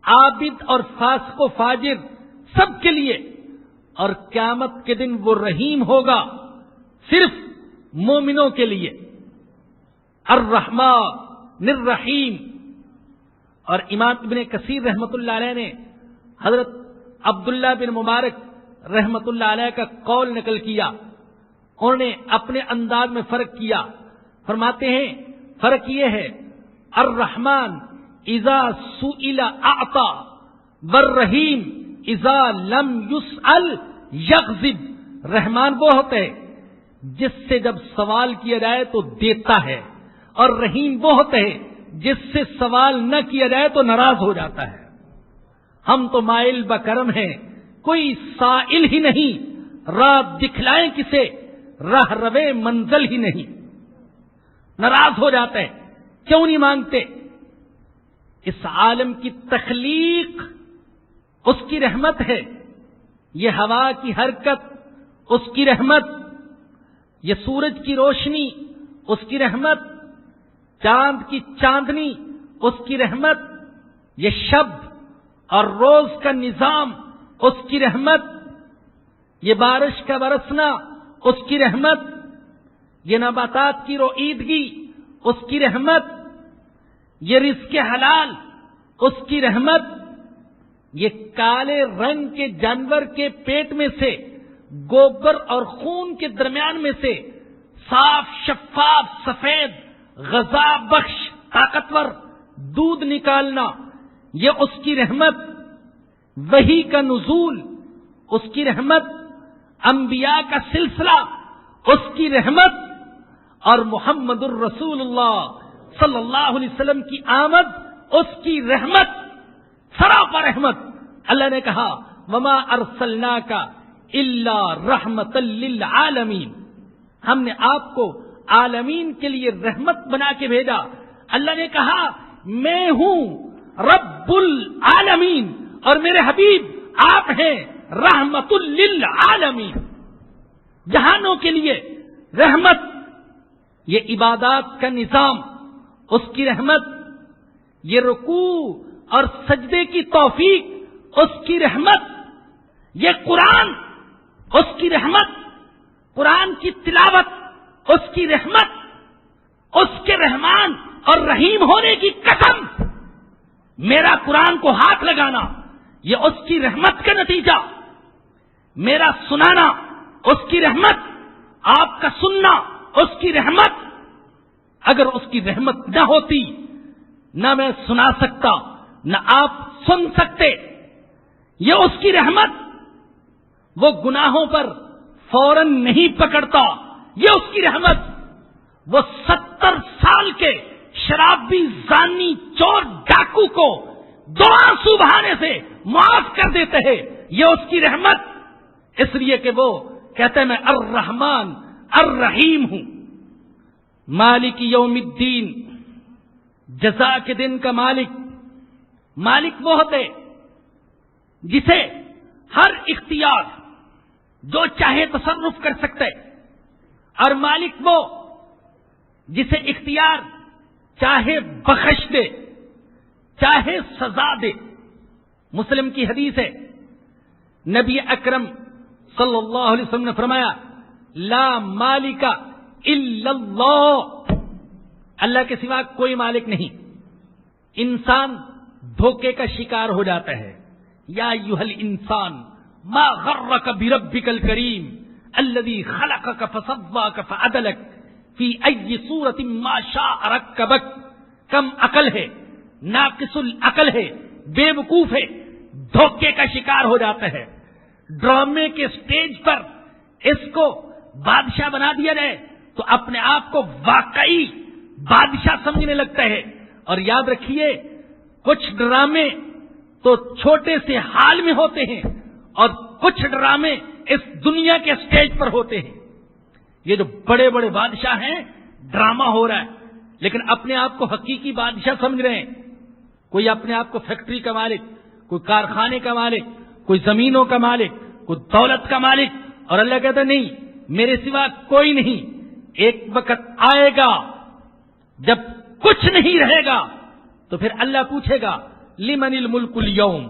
عابد اور فاسق و فاجر سب کے لیے، اور قیامت کے دن وہ رحیم ہوگا صرف مومنوں کے لیے۔ الرحمن الرحیم۔ اور امام ابن کثیر رحمۃ اللہ علیہ نے حضرت عبداللہ بن مبارک رحمۃ اللہ علیہ کا قول نقل کیا، انہوں نے اپنے انداز میں فرق کیا، فرماتے ہیں فرق یہ ہے الرحمن اذا سئل اعطى والرحیم اذا لم يسأل یغضب۔ رحمان وہ ہوتا ہے جس سے جب سوال کیا جائے تو دیتا ہے، اور رحیم وہ ہوتا ہے جس سے سوال نہ کیا جائے تو ناراض ہو جاتا ہے۔ ہم تو مائل بکرم ہیں، کوئی سائل ہی نہیں، راہ دکھلائیں کسے راہ روے منزل ہی نہیں۔ ناراض ہو جاتا ہے، کیوں نہیں مانگتے؟ اس عالم کی تخلیق اس کی رحمت ہے، یہ ہوا کی حرکت اس کی رحمت، یہ سورج کی روشنی اس کی رحمت، چاند کی چاندنی اس کی رحمت، یہ شب اور روز کا نظام اس کی رحمت، یہ بارش کا برسنا اس کی رحمت، یہ نباتات کی روئیدگی اس کی رحمت، یہ رزق حلال اس کی رحمت، یہ کالے رنگ کے جانور کے پیٹ میں سے گوبر اور خون کے درمیان میں سے صاف شفاف سفید غذا بخش طاقتور دودھ نکالنا، یہ اس کی رحمت، وحی کا نزول اس کی رحمت، انبیاء کا سلسلہ اس کی رحمت، اور محمد الرسول اللہ صلی اللہ علیہ وسلم کی آمد اس کی رحمت، سراپا رحمت۔ اللہ نے کہا وما ارسلناک الا رحمتا للعالمین، ہم نے آپ کو عالمین کے لیے رحمت بنا کے بھیجا۔ اللہ نے کہا میں ہوں رب العالمین، اور میرے حبیب آپ ہیں رحمت للعالمین، جہانوں کے لیے رحمت۔ یہ عبادات کا نظام اس کی رحمت، یہ رکوع اور سجدے کی توفیق اس کی رحمت، یہ قرآن اس کی رحمت، قرآن کی تلاوت اس کی رحمت، اس کے رحمان اور رحیم ہونے کی قسم، میرا قرآن کو ہاتھ لگانا یہ اس کی رحمت کا نتیجہ، میرا سنانا اس کی رحمت، آپ کا سننا اس کی رحمت۔ اگر اس کی رحمت نہ ہوتی نہ میں سنا سکتا نہ آپ سن سکتے، یہ اس کی رحمت۔ وہ گناہوں پر فوراً نہیں پکڑتا، یہ اس کی رحمت۔ وہ 70 سال کے شرابی زانی چور ڈاکو کو 2 آنسو بہانے سے معاف کر دیتے ہیں، یہ اس کی رحمت۔ اس لیے کہ وہ کہتے ہیں میں الرحمن الرحیم ہوں، مالک یوم الدین، جزا کے دن کا مالک۔ مالک وہ ہوتے جسے ہر اختیار جو چاہے تصرف کر سکتے، اور مالک وہ جسے اختیار چاہے بخش دے چاہے سزا دے۔ مسلم کی حدیث ہے، نبی اکرم صلی اللہ علیہ وسلم نے فرمایا لا مالک الا اللہ، اللہ کے سوا کوئی مالک نہیں۔ انسان دھوکے کا شکار ہو جاتا ہے، یا ایھا الانسان ما غرک بربک الکریم الذی خلقک فسواک فعدلک فی ای صورت ما شاء رکبک۔ کم عقل ہے، ناقص العقل ہے، بے وقوف ہے، دھوکے کا شکار ہو جاتا ہے۔ ڈرامے کے سٹیج پر اس کو بادشاہ بنا دیا جائے تو اپنے آپ کو واقعی بادشاہ سمجھنے لگتا ہے۔ اور یاد رکھیے کچھ ڈرامے تو چھوٹے سے حال میں ہوتے ہیں اور کچھ ڈرامے اس دنیا کے سٹیج پر ہوتے ہیں۔ یہ جو بڑے بڑے بادشاہ ہیں ڈرامہ ہو رہا ہے، لیکن اپنے آپ کو حقیقی بادشاہ سمجھ رہے ہیں۔ کوئی اپنے آپ کو فیکٹری کا مالک، کوئی کارخانے کا مالک، کوئی زمینوں کا مالک، کوئی دولت کا مالک، اور اللہ کہتا نہیں میرے سوا کوئی نہیں۔ ایک وقت آئے گا جب کچھ نہیں رہے گا تو پھر اللہ پوچھے گا لمن الملک اليوم،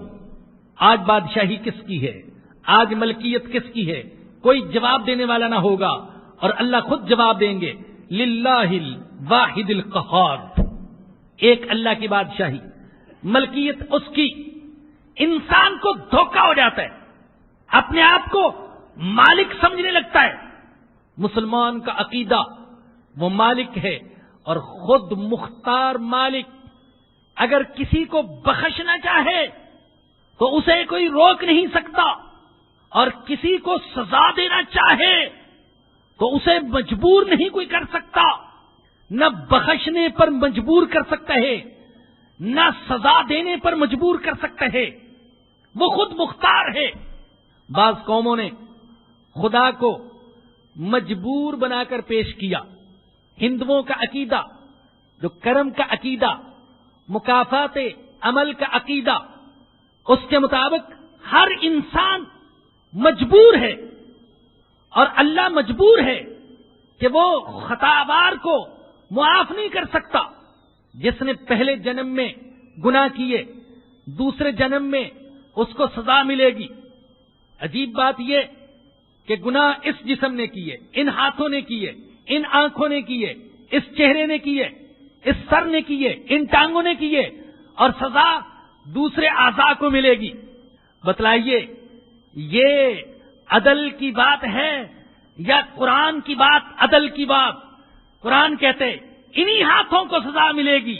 آج بادشاہی کس کی ہے، آج ملکیت کس کی ہے؟ کوئی جواب دینے والا نہ ہوگا اور اللہ خود جواب دیں گے، للہ الواحد القہار، ایک اللہ کی بادشاہی، ملکیت اس کی۔ انسان کو دھوکہ ہو جاتا ہے، اپنے آپ کو مالک سمجھنے لگتا ہے۔ مسلمان کا عقیدہ وہ مالک ہے اور خود مختار مالک، اگر کسی کو بخشنا چاہے تو اسے کوئی روک نہیں سکتا، اور کسی کو سزا دینا چاہے تو اسے مجبور نہیں کوئی کر سکتا، نہ بخشنے پر مجبور کر سکتا ہے نہ سزا دینے پر مجبور کر سکتا ہے، وہ خود مختار ہے۔ بعض قوموں نے خدا کو مجبور بنا کر پیش کیا۔ ہندوؤں کا عقیدہ جو کرم کا عقیدہ، مکافات عمل کا عقیدہ، اس کے مطابق ہر انسان مجبور ہے، اور اللہ مجبور ہے کہ وہ خطاوار کو معاف نہیں کر سکتا۔ جس نے پہلے جنم میں گناہ کیے، دوسرے جنم میں اس کو سزا ملے گی۔ عجیب بات یہ کہ گناہ اس جسم نے کیے، ان ہاتھوں نے کیے، ان آنکھوں نے کیے، اس چہرے نے کیے، اس سر نے کیے، ان ٹانگوں نے کیے، اور سزا دوسرے اعضاء کو ملے گی۔ بتلائیے یہ عدل کی بات ہے یا قرآن کی بات عدل کی بات؟ قرآن کہتے انہی ہاتھوں کو سزا ملے گی،